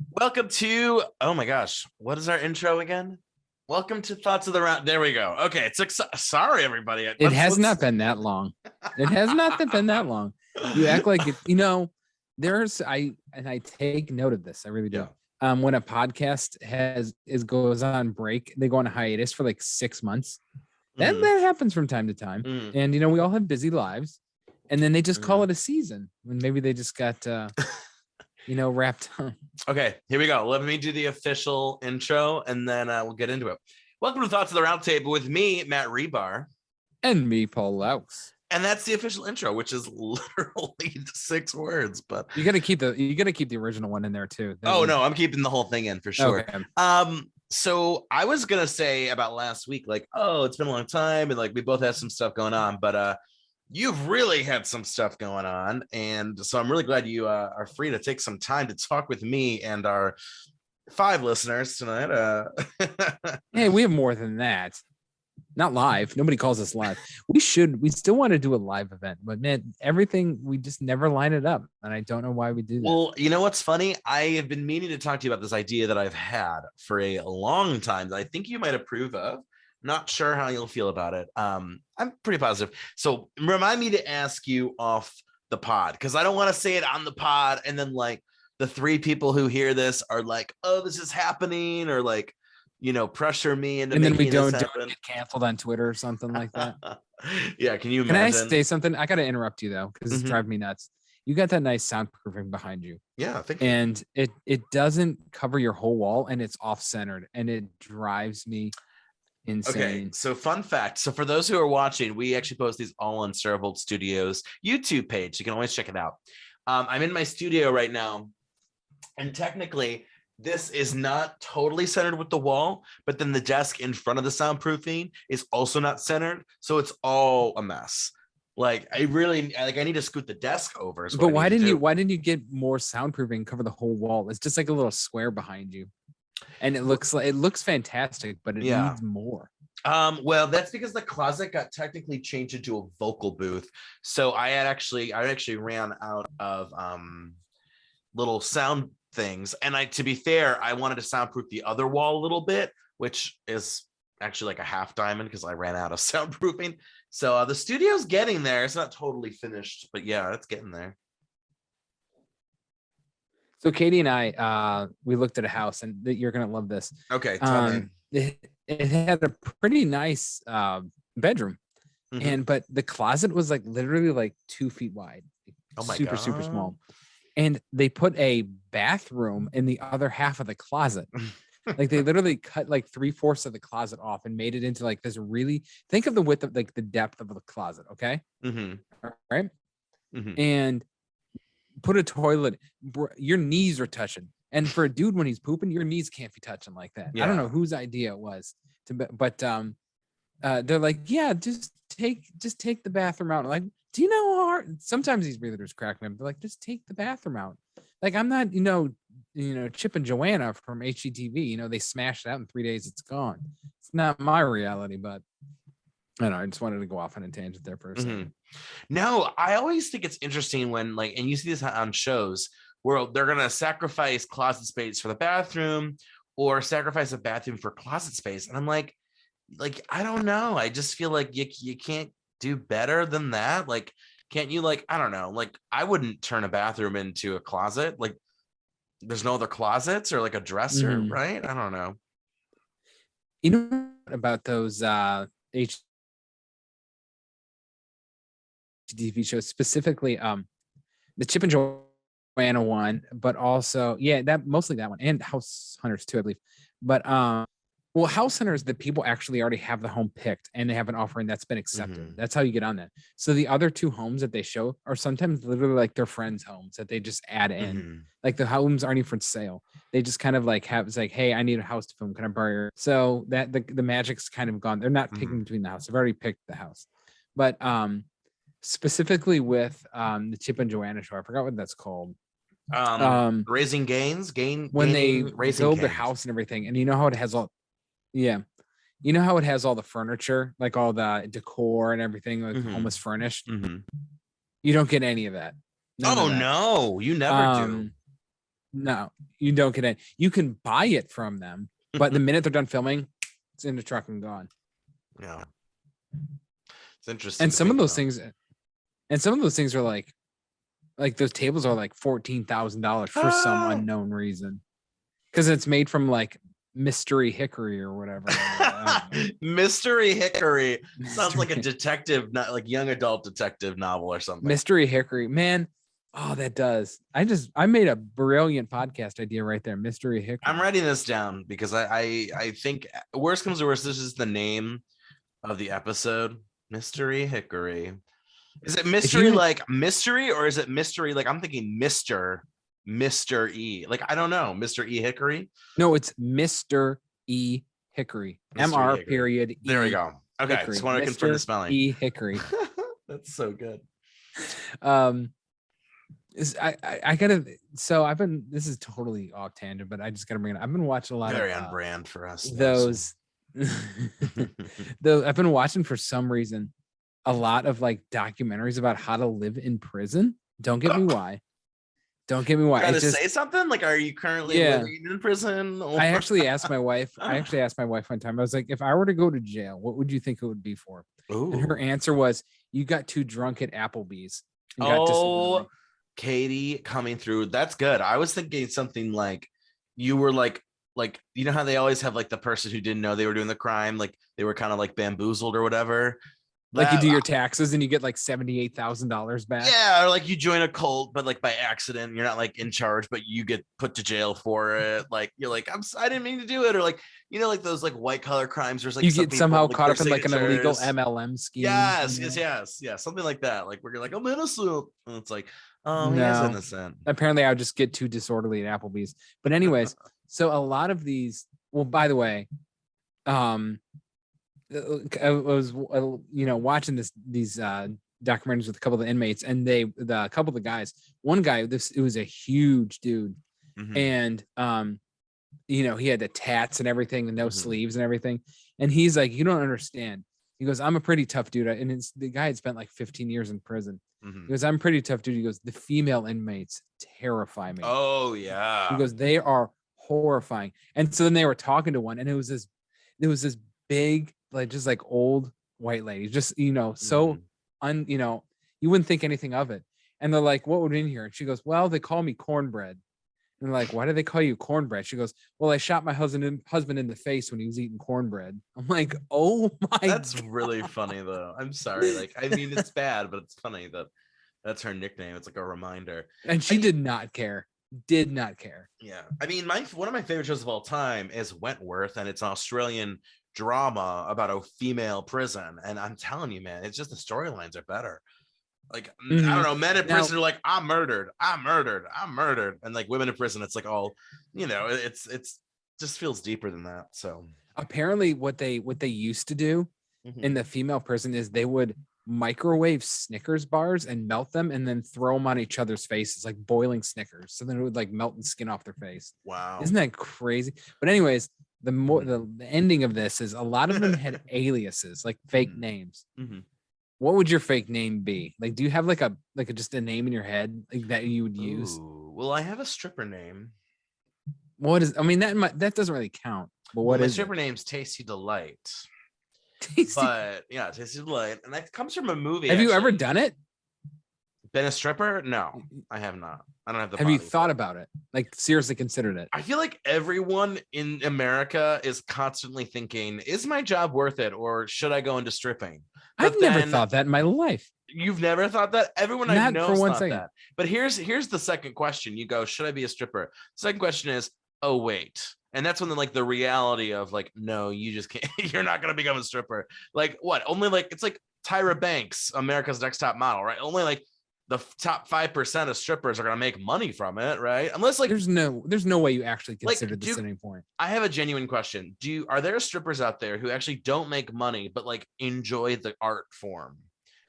Welcome to, oh my gosh, what is our intro again? Welcome to Thoughts of the Round. There we go. Okay, it's sorry, everybody. It has not been that long. It has not been that long. You act like it, I take note of this. I really do. Yeah. When a podcast goes on break, they go on a hiatus for like 6 months. That happens from time to time. And we all have busy lives. And then they just call it a season when maybe they just got wrapped up. Okay, here we go. Let me do the official intro and then we'll get into it. Welcome to Thoughts of the Roundtable with me, Matt Rebar. And me, Paul Laux. And that's the official intro, which is literally 6 words. But you gotta keep the original one in there too. No, I'm keeping the whole thing in for sure. Okay. So I was gonna say about last week, like, oh, it's been a long time, and like we both have some stuff going on, but you've really had some stuff going on, and so I'm really glad you are free to take some time to talk with me and our 5 listeners tonight. Hey, we have more than that. Not live. Nobody calls us live. We still want to do a live event, but man, we just never line it up. And I don't know why we do that. Well, you know what's funny? I have been meaning to talk to you about this idea that I've had for a long time that I think you might approve of. Not sure how you'll feel about it. I'm pretty positive. So remind me to ask you off the pod, because I don't want to say it on the pod and then like the 3 people who hear this are like, oh, this is happening, or like, pressure me into, and then we don't get canceled on Twitter or something like that. Yeah, can you imagine? Can I say something? I got to interrupt you though, because it's driving me nuts. You got that nice soundproofing behind you. Yeah, thank you. And it doesn't cover your whole wall, and it's off-centered, and it drives me insane. Okay, so fun fact. So for those who are watching, we actually post these all on Servold Studios YouTube page. You can always check it out. I'm in my studio right now, and technically this is not totally centered with the wall, but then the desk in front of the soundproofing is also not centered. So it's all a mess. Like I need to scoot the desk over. But why didn't you get more soundproofing and cover the whole wall? It's just like a little square behind you. And it looks fantastic, but it needs more. Well, that's because the closet got technically changed into a vocal booth. So I actually ran out of little sound things, and to be fair, I wanted to soundproof the other wall a little bit, which is actually like a half diamond because I ran out of soundproofing. So the studio's getting there. It's not totally finished, but yeah, it's getting there. So Katie and I, we looked at a house, and you're gonna love this. Okay, tell me. It had a pretty nice bedroom, but the closet was like literally like 2 feet wide. Oh my super, God. super small. And they put a bathroom in the other half of the closet. Like they literally cut like 3/4 of the closet off and made it into like this really, think of the width of like the depth of the closet. Okay. All right. And put a toilet, your knees are touching. And for a dude, when he's pooping, your knees can't be touching like that. Yeah. I don't know whose idea it was but they're like, yeah, just take the bathroom out. Like, do you know how hard? Sometimes these realtors crack me up. They're like, just take the bathroom out. Like, I'm not, Chip and Joanna from HGTV. They smashed it out in 3 days. It's gone. It's not my reality, but I don't know. I just wanted to go off on a tangent there for a second. No, I always think it's interesting when and you see this on shows where they're going to sacrifice closet space for the bathroom or sacrifice a bathroom for closet space. And I'm like, I don't know. I just feel like you can't do better than that. Like, can't you, I don't know, I wouldn't turn a bathroom into a closet. Like, there's no other closets or like a dresser, right? I don't know. You know about those HGTV shows, specifically the Chip and Joanna one, but also mostly that one, and House Hunters too, I believe. But House Hunters, the people actually already have the home picked and they have an offering that's been accepted. That's how you get on that. So the other 2 homes that they show are sometimes literally like their friends' homes that they just add in. Like the homes aren't even for sale. They just kind of like it's like, hey, I need a house to film. Can I borrow your? So that the magic's kind of gone. They're not picking between the house. They've already picked the house. But specifically with the Chip and Joanna show, I forgot what that's called. Raising Gains, when they build their house and everything, and you know how it has all. Yeah. You know how it has all the furniture, like all the decor and everything, like almost furnished? You don't get any of that. No, you never do. No, you don't get it. You can buy it from them, but the minute they're done filming, it's in the truck and gone. Yeah, it's interesting. And to some of think those about. things, are like those tables are like $14,000 for some Ah! unknown reason, because it's made from like Mystery Hickory or whatever. I don't know. Mystery Hickory sounds like a Mystery, detective, not like young adult detective novel or something. Mystery Hickory, man. Oh, that does. I made a brilliant podcast idea right there. Mystery Hickory. I'm writing this down because I think worst comes to worst, this is the name of the episode. Mystery Hickory. Is it If mystery you like mystery, or is it mystery like I'm thinking Mr. E? Like I don't know, Mr. E Hickory. No, it's Mr. E Hickory. Mr. E Mr. Hickory. period There we E go. Okay, just Hickory. want to confirm the Mr. spelling. E Hickory. That's so good. I gotta. So I've been. This is totally off tangent, but I just gotta bring it. I've been watching a lot Very of on brand for us. those. Though I've been watching for some reason a lot of like documentaries about how to live in prison. Don't get me why. Don't get me why. Trying It to just say something like, are you currently living in prison? Or... I actually asked my wife. One time. I was like, if I were to go to jail, what would you think it would be for? Ooh. And her answer was, you got too drunk at Applebee's. And got Oh, disorderly. Katie coming through. That's good. I was thinking something like you were like you know how they always have like the person who didn't know they were doing the crime, like they were kind of like bamboozled or whatever. Like you do your taxes and you get like $78,000 back. Yeah, or like you join a cult, but like by accident, you're not like in charge, but you get put to jail for it. Like you're like, I didn't mean to do it, or like like those like white collar crimes. There's like you get somehow caught up in like an illegal signatures. MLM scheme. Yes, something like that. Like where you're like, I'm innocent, and it's like, oh, he is innocent. Apparently, I would just get too disorderly at Applebee's. But anyways, so a lot of these. Well, by the way, I was watching these documentaries with a couple of the inmates, and a couple of the guys. One guy, it was a huge dude, and he had the tats and everything, the no sleeves and everything. And he's like, you don't understand. He goes, I'm a pretty tough dude, and the guy had spent like 15 years in prison. He goes, I'm a pretty tough dude. He goes, the female inmates terrify me. Oh yeah. He goes, they are horrifying. And so then they were talking to one, and it was this big, like just like old white lady, just so you wouldn't think anything of it. And they're like, what would in here? And she goes, well, they call me cornbread. And they're like, why do they call you cornbread? She goes, well, I shot my husband in the face when he was eating cornbread. I'm like, oh my That's God. really funny though. I'm sorry. Like, I mean, it's bad, but it's funny that that's her nickname. It's like a reminder. And she did not care. Did not care. Yeah. I mean, one of my favorite shows of all time is Wentworth, and it's an Australian drama about a female prison. And I'm telling you, man, it's just the storylines are better. Like, I don't know, men in prison are like, I'm murdered. And like women in prison, it's like all, it's just feels deeper than that. So apparently what they used to do in the female prison is they would microwave Snickers bars and melt them and then throw them on each other's faces, like boiling Snickers. So then it would like melt the skin off their face. Wow. Isn't that crazy? But anyways, the ending of this is a lot of them had aliases, like fake names. What would your fake name be? Like, do you have like a just a name in your head like that you would use? Well, I have a stripper name. What is? I mean, that doesn't really count. But what is my stripper name's Tasty Delight? Tasty. But yeah, Tasty Delight, and that comes from a movie. Have you ever done it? Been a stripper? No, I have not. I don't have the. Have you thought about it? Like seriously considered it? I feel like everyone in America is constantly thinking, "Is my job worth it, or should I go into stripping?" I've never thought that in my life. You've never thought that? Everyone I know thought that. But here's the second question. You go, should I be a stripper? Second question is, oh wait. And that's when the reality of like, no, you just can't, you're not going to become a stripper. Like what? Only like, it's like Tyra Banks, America's Next Top Model, right? Only like the top 5% of strippers are going to make money from it, right? Unless like there's no way you actually consider this at any point. I have a genuine question. Are there strippers out there who actually don't make money, but like enjoy the art form?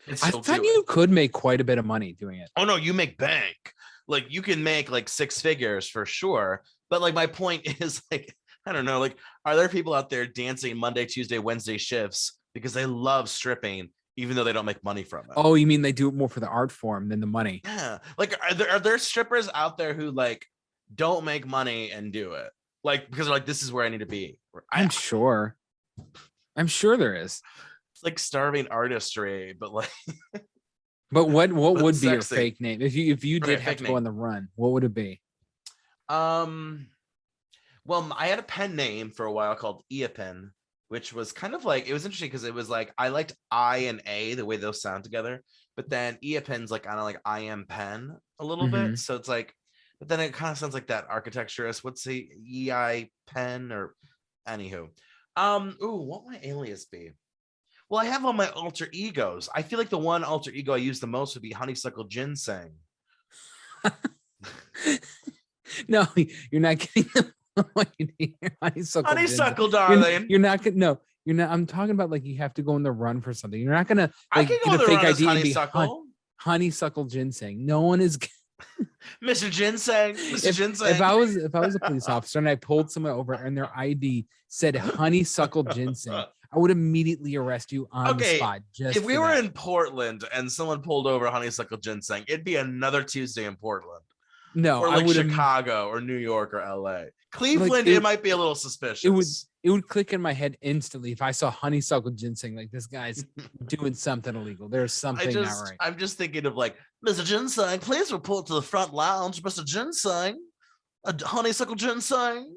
I thought you could make quite a bit of money doing it. Oh no, you make bank. Like you can make like 6 figures for sure. But like my point is like, I don't know, like are there people out there dancing Monday, Tuesday, Wednesday shifts because they love stripping even though they don't make money from it? Oh, you mean they do it more for the art form than the money? Yeah. Like are there strippers out there who like don't make money and do it. Like, because they're like, this is where I need to be. I'm sure there is. It's like starving artistry, but like, But what but would be your sexy. fake name if you did Right, have fake to go name. on the run? What would it be? Well, I had a pen name for a while called Eapen, which was kind of like, it was interesting because it was like I liked I and A, the way those sound together, but then Eapen's like kind of like I am pen a little bit. So it's like, but then it kind of sounds like that architecturist. What's the EI pen or anywho? Ooh, what would my alias be? Well, I have all my alter egos. I feel like the one alter ego I use the most would be Honeysuckle Ginseng. No, you're not getting what you need. Honeysuckle, darling. You're not gonna. No, you're not. I'm talking about like you have to go on the run for something. You're not gonna I like can get go a the fake run as ID and be Honeysuckle. honeysuckle ginseng. No one is. Mr. Ginseng. Mr. Ginseng. If I was a police officer and I pulled someone over and their ID said honeysuckle ginseng, I would immediately arrest you on the spot. Just if we were in Portland and someone pulled over Honeysuckle Ginseng, it'd be another Tuesday in Portland. No, or like I would Chicago or New York or LA. Cleveland, it might be a little suspicious. It would click in my head instantly if I saw honeysuckle ginseng. Like, this guy's doing something illegal. There's something not right. I'm just thinking of like, Mr. Ginseng, please report to the front lounge, Mr. Ginseng, a honeysuckle ginseng.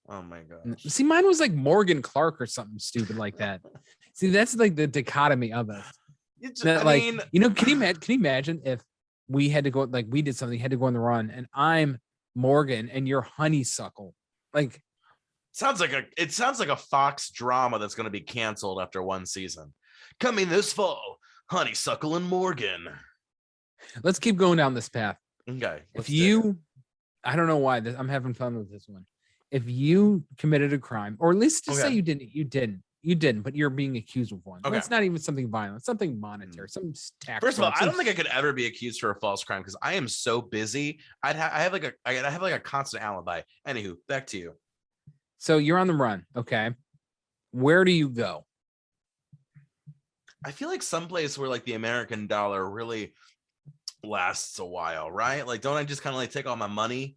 Oh my god! See, mine was like Morgan Clark or something stupid like that. See, that's like the dichotomy of it. Can you imagine if we had to go, like we did something, had to go on the run, and I'm Morgan and you're Honeysuckle? Like, it sounds like a Fox drama that's going to be canceled after one season. Coming this fall, Honeysuckle and Morgan. Let's keep going down this path. Okay. I don't know why I'm having fun with this one. If you committed a crime, or at least say you didn't, but you're being accused of one. Okay. It's not even something violent, something monetary, some tax. First of all, I don't think I could ever be accused for a false crime because I am so busy. I have like a constant alibi. Anywho, back to you. So you're on the run. Okay. Where do you go? I feel like someplace where like the American dollar really lasts a while, right? Like, don't I just kind of like take all my money?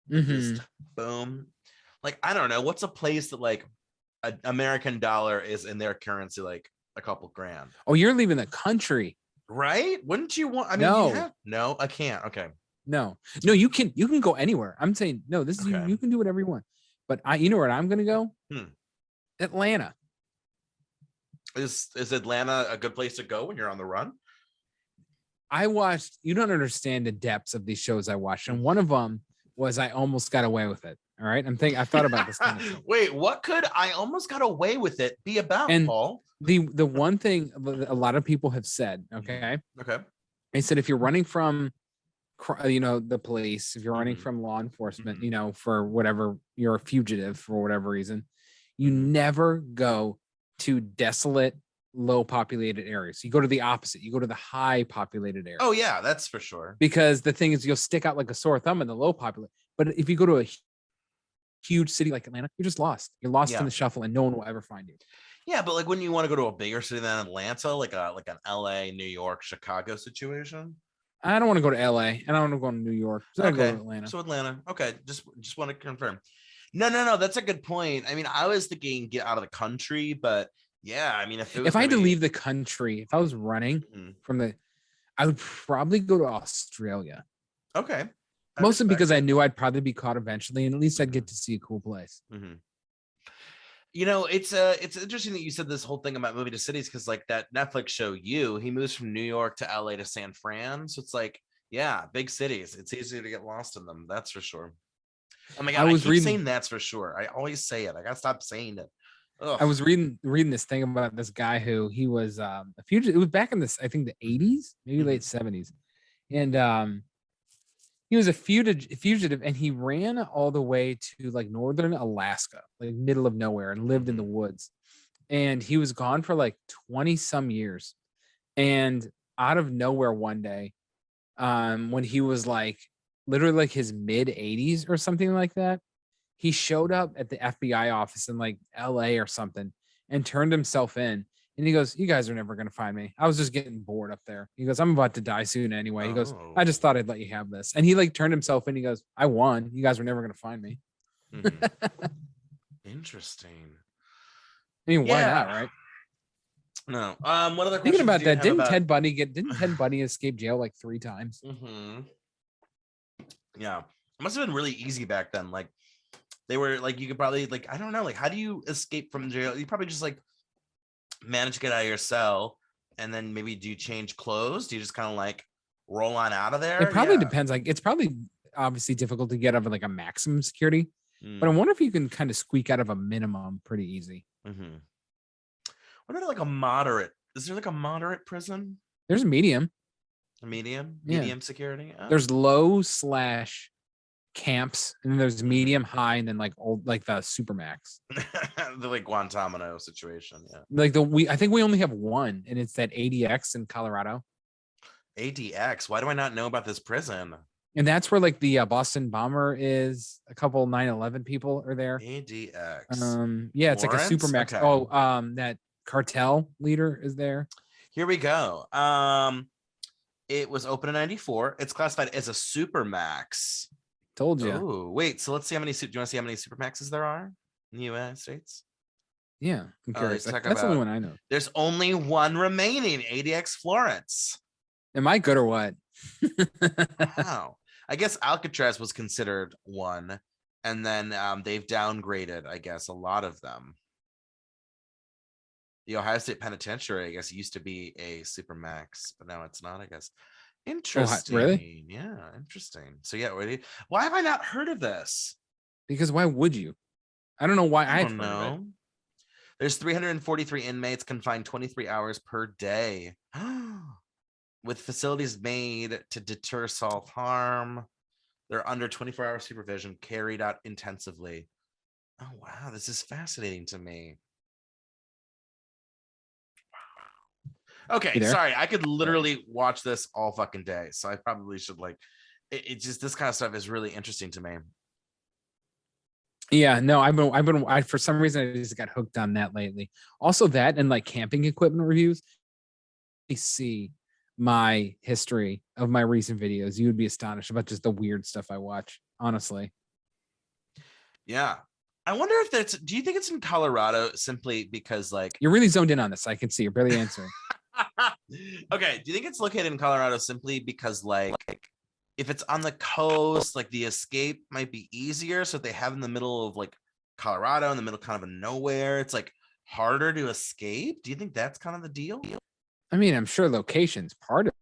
Just boom. Like, I don't know. What's a place that like an American dollar is in their currency, like a couple grand? Oh, you're leaving the country, right? Wouldn't you want? I mean, no, I can't. Okay. No, you can go anywhere. I'm saying no. This is you can do whatever you want. But you know where I'm gonna go? Atlanta. Is Atlanta a good place to go when you're on the run? You don't understand the depths of these shows I watched, and one of them was I Almost Got Away with It. All right, I thought about this kind of thing. Wait, what could I Almost Got Away with It be about, Paul? The one thing a lot of people have said, okay, they said if you're running from, the police, if you're running from law enforcement, for whatever, you're a fugitive for whatever reason, you never go to desolate, low populated areas. You go to the opposite. You go to the high populated areas. Oh yeah, that's for sure. Because the thing is, you'll stick out like a sore thumb in the low populated. But if you go to a huge city like Atlanta, you're just lost. You're lost in the shuffle, and no one will ever find you. Yeah, but like when you want to go to a bigger city than Atlanta, like an LA, New York, Chicago situation. I don't want to go to LA, and I don't want to go to New York. So I go to Atlanta. So Atlanta. Okay, just want to confirm. No, that's a good point. I mean, I was thinking get out of the country, but yeah, I mean, if I had to leave the country, if I was running I would probably go to Australia. Okay. Mostly because I knew I'd probably be caught eventually, and at least I'd get to see a cool place. It's interesting that you said this whole thing about moving to cities, because like that Netflix show, he moves from New York to LA to San Fran. So it's like, yeah, big cities. It's easier to get lost in them. That's for sure. Oh my God, I keep saying that's for sure. I always say it. I gotta stop saying it. Ugh. I was reading this thing about this guy who he was a fugitive. It was back in I think the 80s, maybe late 70s. And he was a fugitive, and he ran all the way to like northern Alaska, like middle of nowhere, and lived in the woods. And he was gone for like 20 some years. And out of nowhere one day, when he was like literally like his mid 80s or something like that, he showed up at the FBI office in like LA or something and turned himself in. And he goes, "You guys are never gonna find me. I was just getting bored up there." He goes, "I'm about to die soon anyway." He goes, "I just thought I'd let you have this." And he like turned himself in. He goes, "I won. You guys were never gonna find me." Mhm. Interesting. I mean, why not, right? No. What other Thinking questions about do you that, have didn't about? Ted Bundy escape jail like 3 times? Yeah, it must have been really easy back then. Like they were like you could probably like I don't know like how do you escape from jail? You probably just like manage to get out of your cell, and then maybe do you change clothes? Do you just kind of like roll on out of there? It probably depends. Like it's probably obviously difficult to get out of like a maximum security, but I wonder if you can kind of squeak out of a minimum pretty easy. What about like a moderate? Is there like a moderate prison? There's a medium. A medium? Yeah. Medium security? Oh. There's low / camps, and then there's medium, high, and then like old like the supermax. The like Guantanamo situation. Yeah. Like I think we only have one, and it's that ADX in Colorado. ADX. Why do I not know about this prison? And that's where like the Boston bomber is. A couple 9/11 people are there. ADX. Yeah, it's like a Lawrence? supermax. Okay. Oh, that cartel leader is there. Here we go. It was open in 94. It's classified as a supermax. Told you. Oh, wait. So let's see how many. Do you want to see how many supermaxes there are in the United States? Yeah, I'm curious. That's the only one I know. There's only one remaining. ADX Florence. Am I good or what? Wow. I guess Alcatraz was considered one, and then they've downgraded, I guess, a lot of them. The Ohio State Penitentiary, I guess, used to be a supermax, but now it's not, I guess. Interesting. Really? Yeah, interesting. So yeah, why have I not heard of this? Because why would you? I don't know why I don't know. There's 343 inmates confined 23 hours per day. With facilities made to deter self-harm. They're under 24-hour supervision, carried out intensively. Oh, wow. This is fascinating to me. Okay, sorry. I could literally watch this all fucking day. So I probably should like, it just, this kind of stuff is really interesting to me. Yeah, no, I for some reason I just got hooked on that lately. Also that and like camping equipment reviews. I see my history of my recent videos. You would be astonished about just the weird stuff I watch, honestly. Yeah. I wonder if that's, do you think it's in Colorado simply because like you're really zoned in on this? I can see you're barely answering. Okay, do you think it's located in Colorado simply because like if it's on the coast, like the escape might be easier? So if they have in the middle of like Colorado, in the middle kind of nowhere, it's like harder to escape. Do you think that's kind of the deal? I mean, I'm sure location's part of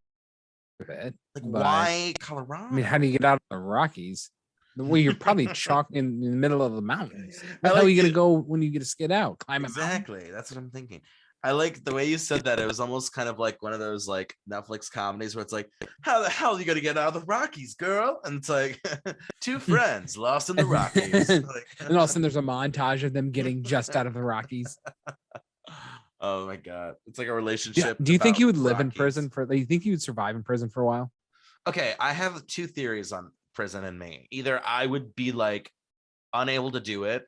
it. Like why Colorado? I mean, how do you get out of the Rockies? Well, you're probably chalk in the middle of the mountains. How are you gonna go when you get to get out? Climb exactly. That's what I'm thinking. I like the way you said that. It was almost kind of like one of those like Netflix comedies where it's like, how the hell are you gonna get out of the Rockies, girl? And it's like 2 friends lost in the Rockies. Like, and all of a sudden there's a montage of them getting just out of the Rockies. Oh my god, it's like a relationship. Do you think you would live in prison for? Do you think you would survive in prison for a while? Okay, I have 2 theories on prison and me. Either I would be like unable to do it,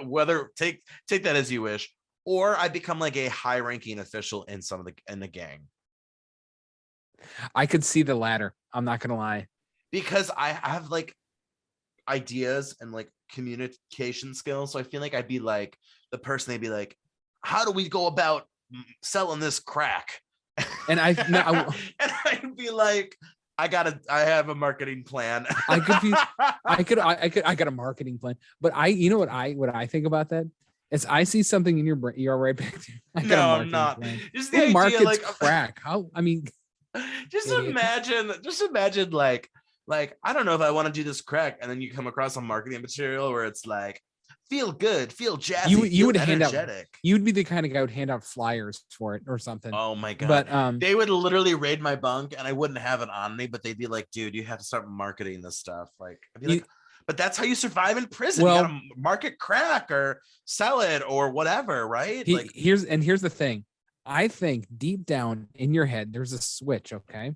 whether take that as you wish, or I become like a high-ranking official in the gang. I could see the latter. I'm not gonna lie, because I have like ideas and like communication skills. So I feel like I'd be like the person. They'd be like, "How do we go about selling this crack?" And and I'd be like, I have a marketing plan. I got a marketing plan. But you know what I think about that? Is I see something in your brain. You're right back there. No, I'm not. Just the idea, like crack. How? I mean, just imagine like I don't know if I want to do this crack, and then you come across some marketing material where it's like, feel good, feel jazzy, you would energetic. hand out. You'd be the kind of guy who'd hand out flyers for it or something. Oh my god! But they would literally raid my bunk, and I wouldn't have it on me. But they'd be like, "Dude, you have to start marketing this stuff." Like, I'd be like, "But that's how you survive in prison. Well, you gotta market crack or sell it or whatever, right?" Here's the thing. I think deep down in your head, there's a switch, okay?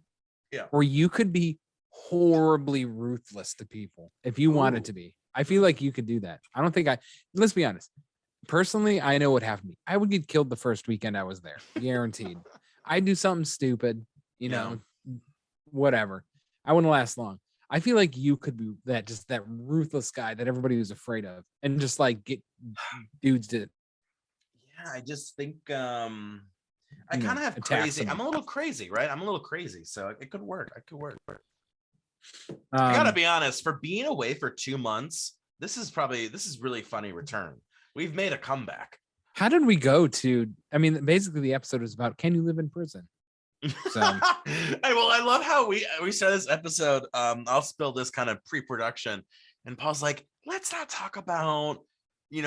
Yeah. Where you could be horribly ruthless to people if you wanted to be. I feel like you could do that. I don't think let's be honest. Personally, I know what happened to me. I would get killed the first weekend I was there, guaranteed. I'd do something stupid, Yeah. whatever. I wouldn't last long. I feel like you could be that ruthless guy that everybody was afraid of, and just like get dudes to Yeah, I just think I kind of have attack crazy. I'm somebody. a little crazy, right? I'm a little crazy, so it could work. I could work. I gotta Um, be honest. For being away for 2 months, this is really funny return. We've made a comeback. how did we go to? I mean, basically, the episode is about can you live in prison? So I love how we started this episode. I'll spill this kind of pre-production, and Paul's like, let's not talk about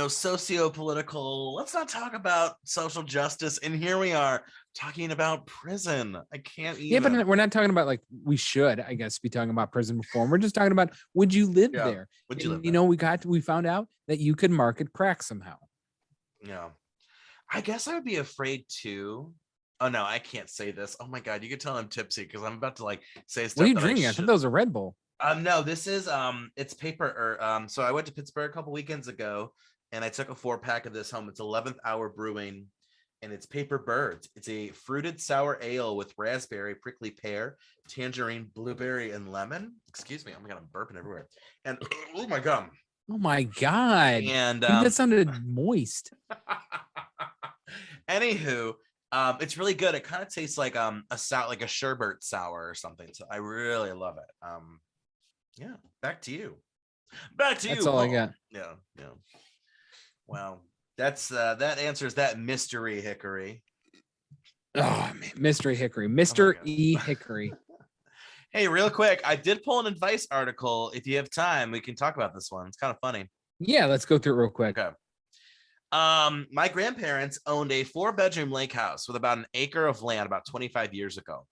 socio-political. Let's not talk about social justice. And here we are talking about prison. I can't even. yeah, but we're not talking about like we should, I guess, be talking about prison reform. We're just talking about would you live Yeah. there? Would you live You there? know, we found out that you could market crack somehow. Yeah. I guess I would be afraid too. Oh no, I can't say this. Oh my god, you can tell I'm tipsy because I'm about to like say stuff. What are you that drinking? I thought that was a Red Bull. No, this is it's paper or so I went to Pittsburgh a couple weekends ago and I took a 4-pack of this home. It's 11th Hour Brewing and it's Paper Birds. It's a fruited sour ale with raspberry, prickly pear, tangerine, blueberry, and lemon. Excuse me. Oh my god, I'm burping everywhere. And oh my god. Oh my god. And Dude, that sounded moist. Anywho, it's really good. It kind of tastes like like a sherbet sour or something. So I really love it. Yeah, back to you. Back to you. That's all I got. Yeah. Wow. That answers that mystery, Hickory. Oh man, Mystery Hickory. Mr. E. Hickory. Hey, real quick, I did pull an advice article. If you have time, we can talk about this one. It's kind of funny. Yeah, let's go through it real quick. Okay. My grandparents owned a 4-bedroom lake house with about an acre of land about 25 years ago.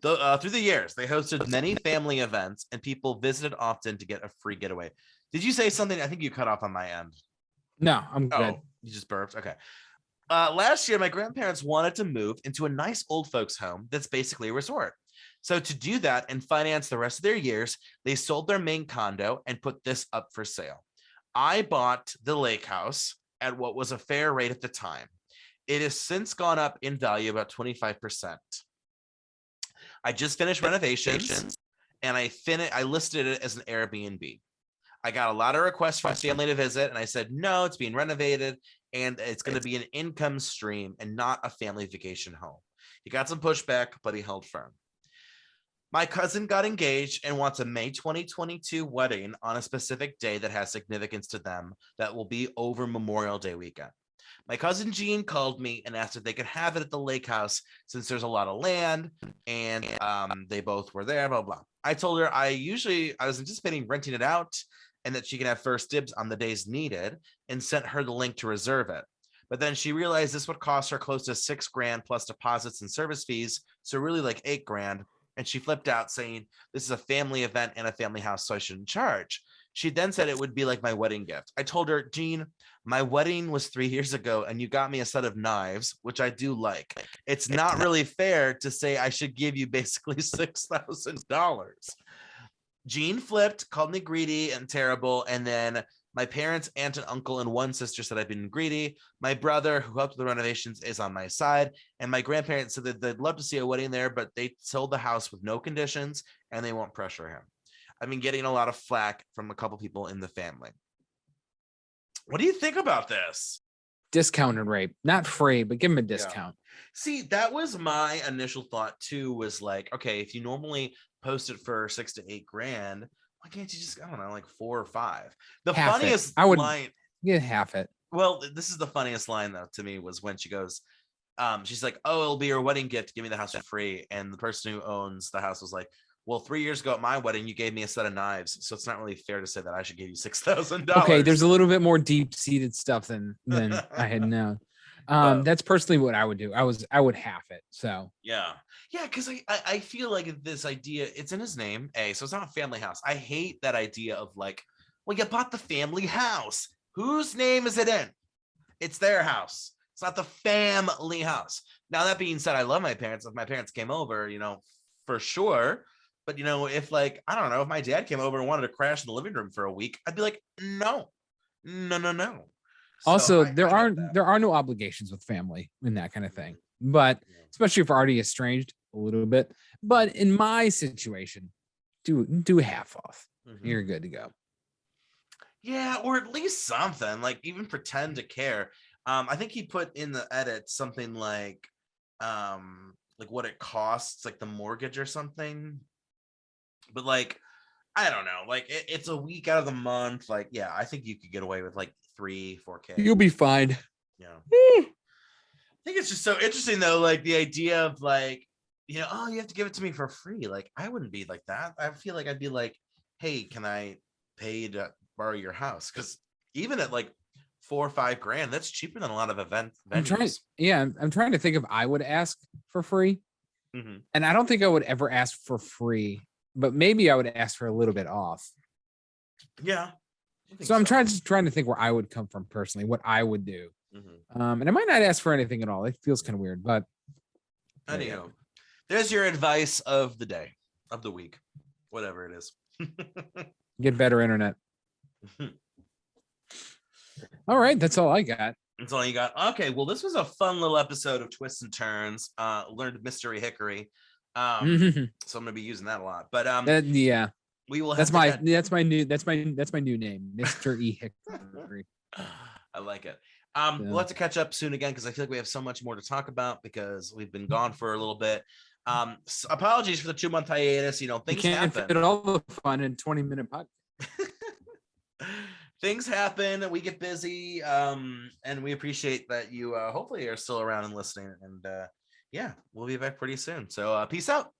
Through the years, they hosted many family events and people visited often to get a free getaway. Did you say something? I think you cut off on my end. No, I'm good. Oh, you just burped. Okay. Last year, my grandparents wanted to move into a nice old folks home that's basically a resort. So to do that and finance the rest of their years, they sold their main condo and put this up for sale. I bought the lake house at what was a fair rate at the time. It has since gone up in value about 25%. I just finished renovations and I listed it as an Airbnb. I got a lot of requests from family to visit and I said, no, it's being renovated and it's going to be an income stream and not a family vacation home. He got some pushback, but he held firm. My cousin got engaged and wants a May 2022 wedding on a specific day that has significance to them that will be over Memorial Day weekend. My cousin Jean called me and asked if they could have it at the lake house since there's a lot of land and they both were there, blah, blah. I told her I was anticipating renting it out and that she can have first dibs on the days needed and sent her the link to reserve it. But then she realized this would cost her close to $6,000 plus deposits and service fees. So really like $8,000. And she flipped out saying, this is a family event and a family house, so I shouldn't charge. She then said it would be like my wedding gift. I told her, Jean, my wedding was 3 years ago and you got me a set of knives, which I do like. It's not really fair to say I should give you basically $6,000. Jean flipped, called me greedy and terrible. And then my parents, aunt and uncle, and one sister said I've been greedy. My brother, who helped with the renovations, is on my side. And my grandparents said that they'd love to see a wedding there, but they sold the house with no conditions and they won't pressure him. I've been getting a lot of flack from a couple people in the family. What do you think about this? Discounted rate, not free, but give him a discount. Yeah. See, that was my initial thought too, was like, okay, if you normally post it for $6,000 to $8,000, why can't you just, I don't know, like 4 or 5? The half funniest I would line. Get half it. Well, this is the funniest line though to me was when she goes, she's like, oh, it'll be your wedding gift. Give me the house for free. And the person who owns the house was like, well, 3 years ago at my wedding, you gave me a set of knives. So it's not really fair to say that I should give you $6,000. Okay, there's a little bit more deep-seated stuff than I had known. That's personally what I would do. I would half it. So yeah, because I feel like this idea, it's in his name, so it's not a family house. I hate that idea of like, well, you bought the family house. Whose name is it in? It's their house. It's not the family house. Now, that being said, I love my parents. If my parents came over, for sure. But, if like, I don't know, if my dad came over and wanted to crash in the living room for a week, I'd be like, no. So Also, I get that. there are no obligations with family in that kind of thing. But especially if we're already estranged a little bit. But in my situation, do half off. You're good to go. Yeah, or at least something, like even pretend to care. I think he put in the edit something like what it costs, like the mortgage or something. But like, I don't know, like it's a week out of the month. Like, yeah, I think you could get away with like 3-4K. You'll be fine. Yeah. I think it's just so interesting though, like the idea of like, oh, you have to give it to me for free. Like, I wouldn't be like that. I feel like I'd be like, hey, can I pay to borrow your house? Because even at like 4 or 5 grand, that's cheaper than a lot of venues. I'm trying to think if I would ask for free. And I don't think I would ever ask for free, but maybe I would ask for a little bit off. Yeah. So I'm trying to think where I would come from personally, what I would do. And I might not ask for anything at all. It feels kind of weird, but anyhow, there's your advice of the day, of the week, whatever it is. Get better internet. All right, that's all I got. That's all you got. Okay, well, this was a fun little episode of Twists and Turns. Learned Mystery Hickory. So I'm gonna be using that a lot. But we will. That's my new name, Mr. E Hickory. I like it. We'll have to catch up soon again because I feel like we have so much more to talk about because we've been gone for a little bit. Apologies for the 2-month hiatus. Things happen. Fit all the fun in 20-minute podcast. Things happen. We get busy, and we appreciate that you hopefully are still around and listening. And we'll be back pretty soon. So peace out.